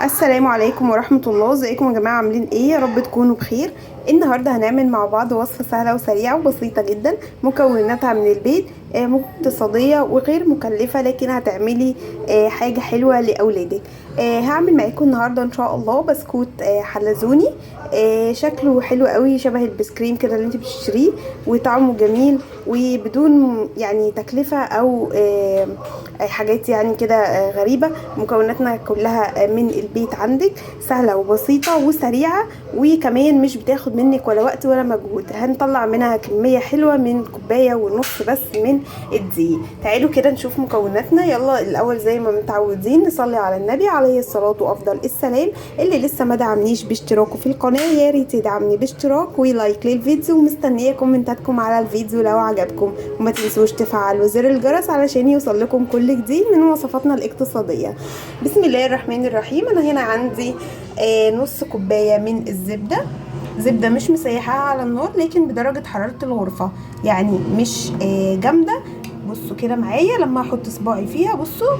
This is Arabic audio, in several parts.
السلام عليكم ورحمة الله. ازيكم يا جماعة؟ عاملين ايه؟ يا رب تكونوا بخير. النهاردة هنعمل مع بعض وصفة سهلة وسريعة وبسيطة جدا، مكوناتها من البيت، اقتصادية وغير مكلفة، لكن هتعملي حاجة حلوة لأولادك. هعمل معاكم النهاردة ان شاء الله بسكوت حلزوني. شكله حلو قوي، شبه البسكريم كده اللي انت بتشتريه، وطعمه جميل وبدون يعني تكلفة او حاجات يعني كده غريبة. مكوناتنا كلها من البيت عندك، سهلة وبسيطة وسريعة، وكمان مش بتاخد منك ولا وقت ولا مجهود. هنطلع منها كمية حلوة من كوباية ونص بس من الدقيق. تعالوا كده نشوف مكوناتنا. يلا الأول زي ما متعودين نصلي على النبي عليه الصلاة وأفضل السلام. اللي لسه ما دعمنيش باشتراكه في القناة يا ريت يدعمني باشتراك ولايك للفيديو، ومستنية كومنتاتكم على الفيديو لو عجبكم، وما تنسوش تفعلوا زر الجرس علشان يوصل لكم كل جديد من وصفاتنا الاقتصادية. بسم الله الرحمن الرحيم. أنا هنا عندي نص كوباية من الزبدة. زبدة مش مسيحاها على النار، لكن بدرجة حرارة الغرفة، يعني مش جامدة. بصوا كده معايا لما احط صباعي فيها، بصوا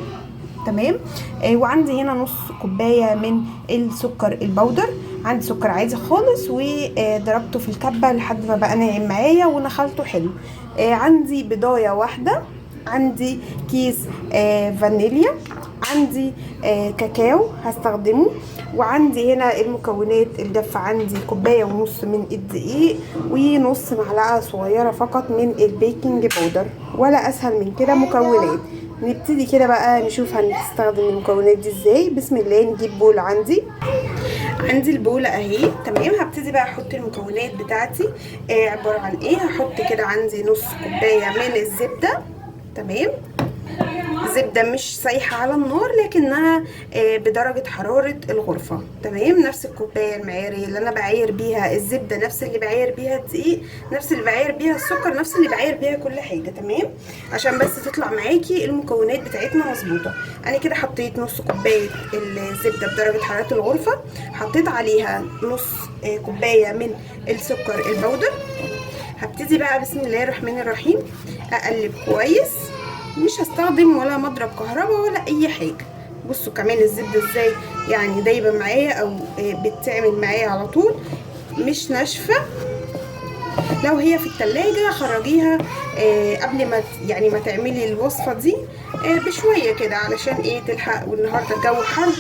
تمام. وعندي هنا نص كوباية من السكر البودر. عندي سكر عادي خالص وضربته في الكبة لحد ما بقى ناعم معايا ونخلته حلو. عندي بضاية واحدة، عندي كيس فانيليا، عندي كاكاو هستخدمه، وعندي هنا المكونات الجافة. عندي كوباية ونص من الدقيق ونص معلقة صغيرة فقط من البيكنج باودر، ولا اسهل من كده مكونات. نبتدي كده بقى نشوف هنستخدم المكونات دي ازاي. بسم الله. نجيب بول. عندي البولة اهي تمام. هبتدي بقى احط المكونات بتاعتي. عبارة عن ايه؟ هحط كده عندي نص كوباية من الزبدة. تمام. زبدة مش سايحة على النار، لكنها بدرجة حرارة الغرفة. تمام. نفس الكوباية المعيارية اللي انا بعاير بيها الزبدة، نفس اللي بعاير بيها الدقيق، نفس اللي بعاير بيها السكر، نفس اللي بعاير بيها كل حاجة. تمام. عشان بس تطلع معاكي المكونات بتاعتنا مظبوطة. انا كده حطيت نص كوباية الزبدة بدرجة حرارة الغرفة، حطيت عليها نص كوباية من السكر البودر. هبتدي بقى بسم الله الرحمن الرحيم اقلب كويس. مش هستخدم ولا مضرب كهرباء ولا اي حاجه. بصوا كمان الزبده ازاي يعني دايبه معايا، او بتعمل معايا على طول، مش ناشفه. لو هي في التلاجة خرجيها قبل ما يعني ما تعملي الوصفه دي بشويه كده، علشان ايه تلحق. والنهارده الجو حر،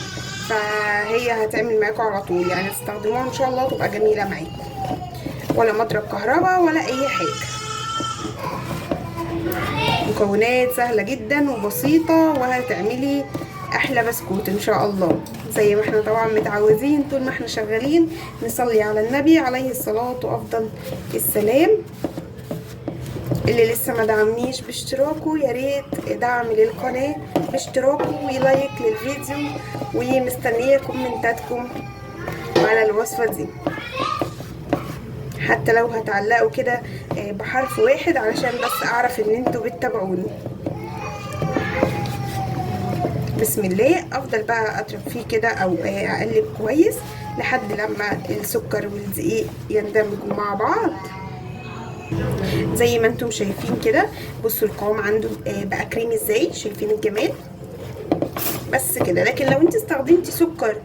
فهي هتعمل معاكم على طول، يعني تستخدموها ان شاء الله تبقى جميله معاكم. ولا مضرب كهرباء ولا اي حاجه. مكونات سهلة جدا وبسيطة، وهتعملي احلى بسكوت ان شاء الله، زي ما احنا طبعا متعودين طول ما احنا شغالين نصلي على النبي عليه الصلاة وافضل السلام. اللي لسه ما دعمنيش باشتراكه يا ريت دعم للقناة باشتراكه ولايك للفيديو، ومستنية كومنتاتكم على الوصفة دي، حتى لو هتعلقوا كده بحرف واحد علشان بس اعرف ان انتوا بتتابعوني. بسم الله. افضل بقى اضرب فيه كده او اقلب كويس لحد لما السكر والدقيق يندمجوا مع بعض زي ما انتم شايفين كده. بصوا القوام عنده بقى كريمي ازاي، شايفين الجمال؟ بس كده. لكن لو انت استخدمتي سكر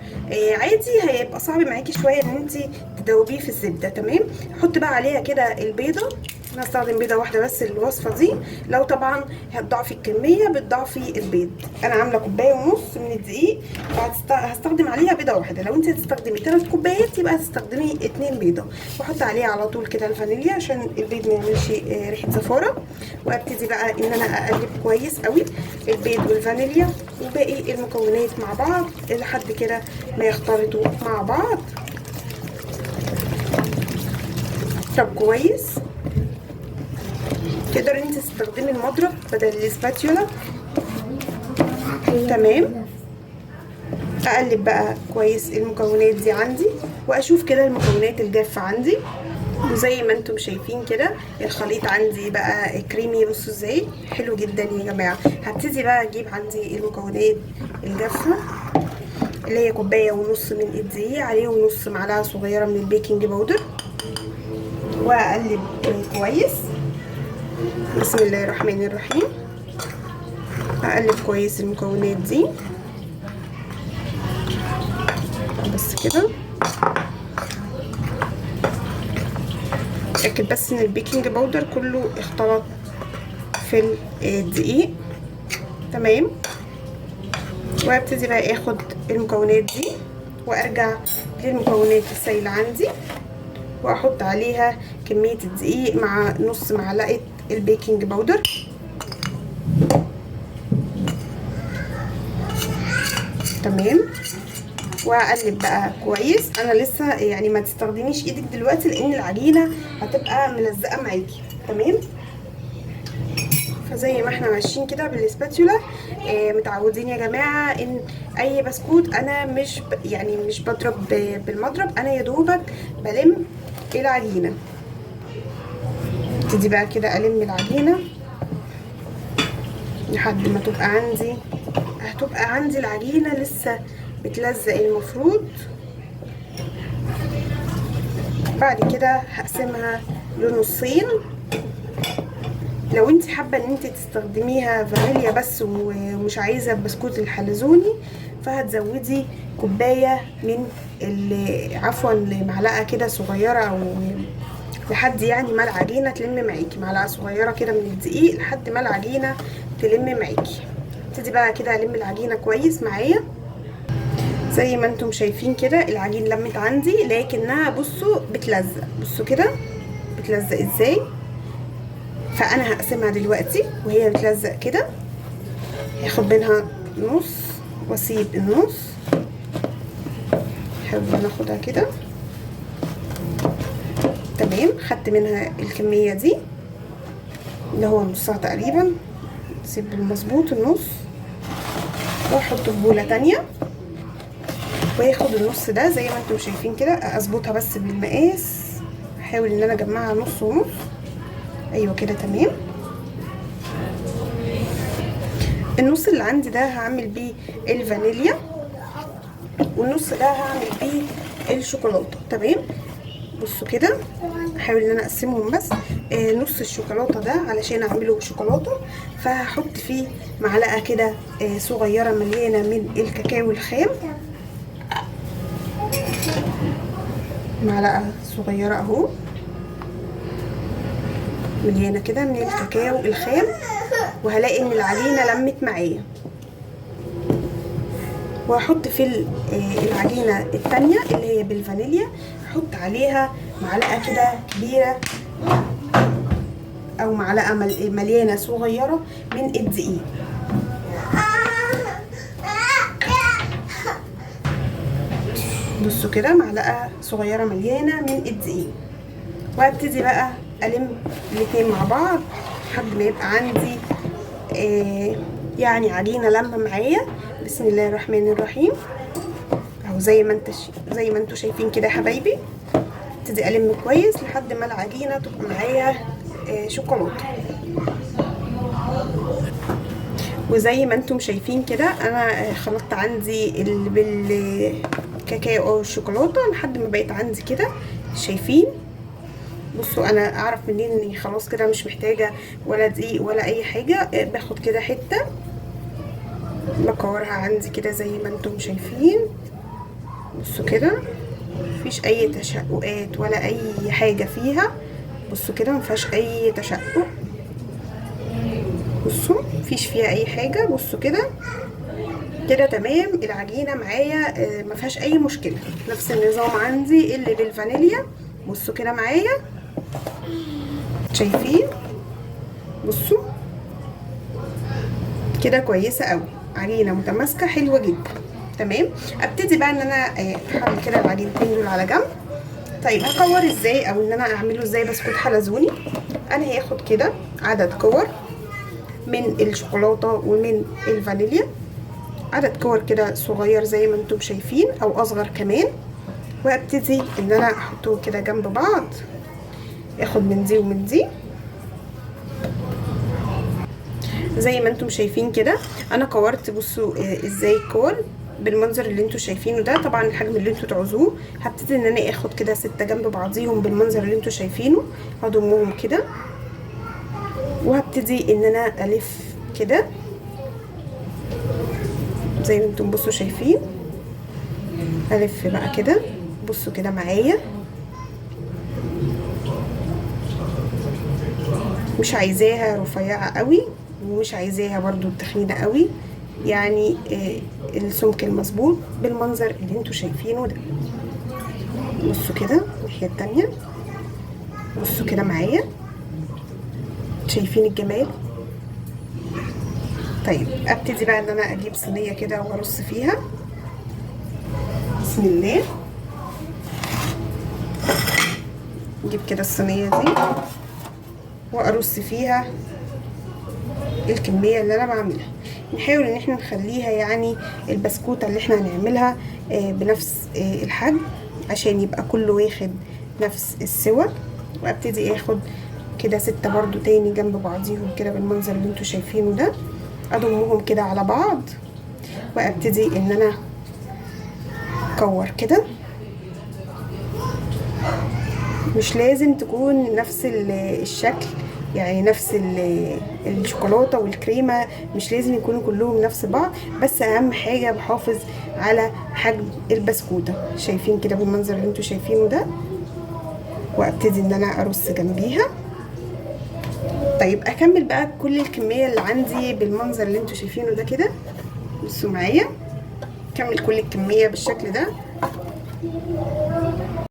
عادي هيبقى صعب معاكي شويه ان انت تدوبيه في الزبده. تمام. حط بقى عليها كده البيضه. انا هستخدم بيضه واحده بس للوصفه دي. لو طبعا هتضاعفي الكميه بتضاعفي البيض. انا عامله كوبايه ونص من الدقيق، هستخدم عليها بيضه واحده. لو انت هتستخدمي 3 كوبايات يبقى هتستخدمي 2 بيضه. واحط عليها على طول كده الفانيليا عشان البيض ما يعملش ريحه زفاره. وابتدي بقى ان انا اقلب كويس قوي البيض والفانيليا وباقي المكونات مع بعض لحد كده ما يختلطوا مع بعض. طب كويس. تقدري انت تستخدمي المضرب بدل الاسباتيولا. تمام. اقلب بقى كويس المكونات دي عندي، واشوف كده المكونات الجافه عندي. وزي ما انتم شايفين كده الخليط عندي بقى كريمي. بصوا ازاي حلو جدا يا جماعه. هبتدي بقى اجيب عندي المكونات الجافه اللي هي كوبايه ونص من الدقيق، عليهم نص معلقه صغيره من البيكنج باودر، واقلب كويس. بسم الله الرحمن الرحيم. اقلب كويس المكونات دي. كده. اتاكد بس ان البيكنج باودر كله اختلط في الدقيق. تمام. وابتدي بقى اخد المكونات دي وارجع للمكونات السائله عندي واحط عليها كميه الدقيق مع نص معلقه البيكنج باودر. تمام. واقلب بقى كويس. انا لسه يعني ما تستخدميش ايدك دلوقتي لان العجينه هتبقى ملزقه معاكي. تمام. فزي ما احنا ماشيين كده بالسباتولا. متعودين يا جماعه ان اي بسكوت انا مش بضرب بالمضرب، انا يا دوبك بلم العجينه. ابتدي بقى كده الم العجينه لحد ما هتبقى عندي العجينه لسه بتلزق المفروض. بعد كده هقسمها لنصين. لو انت حابه ان انت تستخدميها فانيليا بس ومش عايزه البسكوت الحلزوني فهتزودي كوبايه من عفوا معلقه كده صغيره او لحد يعني ما العجينه تلم معاكي، معلقه صغيره كده من الدقيق لحد ما العجينه تلم معاكي. ابتدي بقى كده الم العجينه كويس معايا. زي ما انتم شايفين كده العجين لمت عندي، لكنها بصوا بتلزق. بصوا كده بتلزق ازاي. فانا هقسمها دلوقتي وهي بتلزق كده. هاخد منها نص واسيب النص. حاول ناخدها كده. تمام. خدت منها الكميه دي اللي هو نصها تقريبا. نسيب المظبوط النص واحطه في بوله تانية واخد النص ده زي ما انتم شايفين كده. اظبطها بس بالمقاس. احاول ان انا اجمعها نص ونص. ايوه كده تمام. النص اللي عندي ده هعمل بيه الفانيليا والنص ده هعمل بيه الشوكولاته. تمام. بصوا كده احاول ان انا اقسمهم بس. نص الشوكولاته ده علشان اعمله شوكولاته فهحط فيه معلقه كده صغيره مليانه من الكاكاو الخام. معلقه صغيره اهو مليانه كده من الكاكاو الخام. وهلاقي ان العجينه لمت معايا. وهحط في العجينه الثانيه اللي هي بالفانيليا هحط عليها معلقه كده كبيره او معلقه مليانه صغيره من الدقيق. بصوا كده معلقه صغيره مليانه من الدقيق. وهبتدي بقى الم الاتنين مع بعض لحد ما يبقى عندي يعني عجينه لمه معايا. بسم الله الرحمن الرحيم. اهو زي ما انتوا شايفين كده يا حبايبي. ابتدي الم كويس لحد ما العجينه تبقى معايا شوكولاته. وزي ما انتم شايفين كده انا خلطت عندي بالكاكاو او الشوكولاته لحد ما بقيت عندي كده. شايفين؟ بصوا انا اعرف منين اني خلاص كده مش محتاجه ولا دقيق ولا اي حاجه. باخد كده حته بكورها عندي كده زي ما انتم شايفين. بصوا كده مفيش اي تشققات ولا اي حاجه فيها. بصوا كده مفيهاش اي تشقق. بصوا مفيش فيها اي حاجه. بصوا كده كده تمام. العجينه معايا مفيهاش اي مشكله. نفس النظام عندي اللي بالفانيليا. بصوا كده معايا شايفين؟ بصوا كده كويسه قوي. عجينه متماسكه حلوه جدا. تمام. ابتدي بقى ان انا احط كده العجينتين دول على جنب. طيب هكور ازاي او ان انا اعمله ازاي بسكوت حلزوني؟ انا هاخد كده عدد كور من الشوكولاته ومن الفانيليا. عدد كور كده صغير زي ما انتم شايفين او اصغر كمان. وابتدي ان انا احطهم كده جنب بعض. اخد من دي ومن دي زي ما انتم شايفين كده. انا كورت. بصوا ازاي الكور بالمنظر اللي انتوا شايفينه ده. طبعا الحجم اللي انتوا تعوزوه. هبتدي ان انا اخد كده 6 جنب بعضيهم بالمنظر اللي انتوا شايفينه. هضمهم كده وهبتدي ان انا الف كده زي ما انتم بصوا شايفين. الف بقى كده، بصوا كده معايا. مش عايزاها رفيعه قوي ومش عايزاها برضو تخينه قوي، يعني السمك المظبوط بالمنظر اللي انتوا شايفينه ده. بصوا كده الناحيه التانية، بصوا كده معايا، شايفين الجمال؟ طيب ابتدي بقى ان انا اجيب صينيه كده وارص فيها. بسم الله. نجيب كده الصينيه دي وارص فيها الكميه اللي انا بعملها. نحاول ان احنا نخليها يعني البسكوته اللي احنا هنعملها بنفس الحجم عشان يبقى كله واخد نفس السوى. وابتدي اخد كده 6 برضو تاني جنب بعضيهم كده بالمنظر اللي انتوا شايفينه ده، اضمهم كده على بعض وابتدي ان انا اكور كده. مش لازم تكون نفس الشكل، يعني نفس الشوكولاته والكريمه مش لازم يكونوا كلهم نفس بعض، بس اهم حاجه بحافظ على حجم البسكوته. شايفين كده بالمنظر اللي انتوا شايفينه ده، وابتدي ان انا ارص جنبيها. طيب اكمل بقى كل الكميه اللي عندي بالمنظر اللي انتوا شايفينه ده كده. بصوا معايا، اكمل كل الكميه بالشكل ده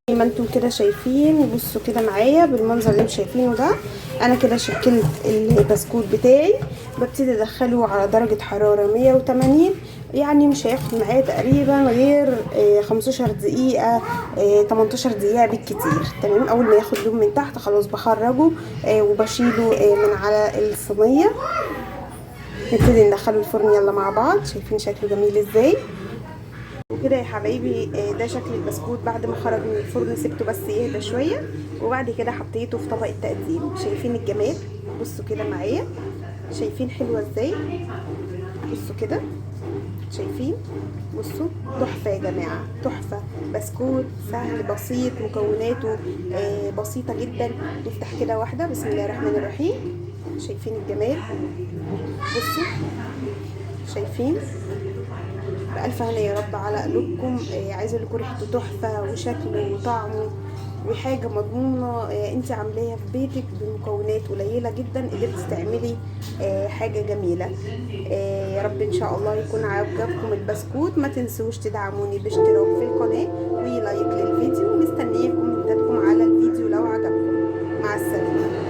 زي ما انتم كده شايفين. بصوا كده معايا بالمنظر اللي انتم شايفينه ده. انا كده شكلت البسكوت بتاعي، ببتدي ادخله على درجه حراره 180، يعني مش هياخد معايا تقريبا غير 15 دقيقه 18 دقيقه بالكتير. تمام. اول ما ياخد لون من تحت خلاص بخرجه وبشيله من على الصينيه. نبتدي ندخله الفرن يلا مع بعض. شايفين شكله جميل ازاي؟ وكده يا حبايبي ده شكل البسكوت بعد ما خرج من الفرن. سبته بس يهدى شويه وبعد كده حطيته في طبق التقديم. شايفين الجمال؟ بصوا كده معايا، شايفين حلوه ازاي؟ بصوا كده، شايفين؟ بصوا تحفه يا جماعه، تحفه. بسكوت سهل بسيط، مكوناته بسيطه جدا. نفتح كده واحده. بسم الله الرحمن الرحيم. شايفين الجمال؟ بصوا شايفين؟ بألف هنا يا رب على قلوبكم. عايزه اقول لكم ريحته تحفه وشكله وطعمه وحاجه مضمونه. انت عاملاها في بيتك بمكونات قليله جدا، قدرتي تعملي حاجه جميله. يا رب ان شاء الله يكون عجبكم البسكوت. ما تنسوش تدعموني باشتراك في القناه ولايك للفيديو، ومستنيه كومنتاتكم على الفيديو لو عجبكم. مع السلامه.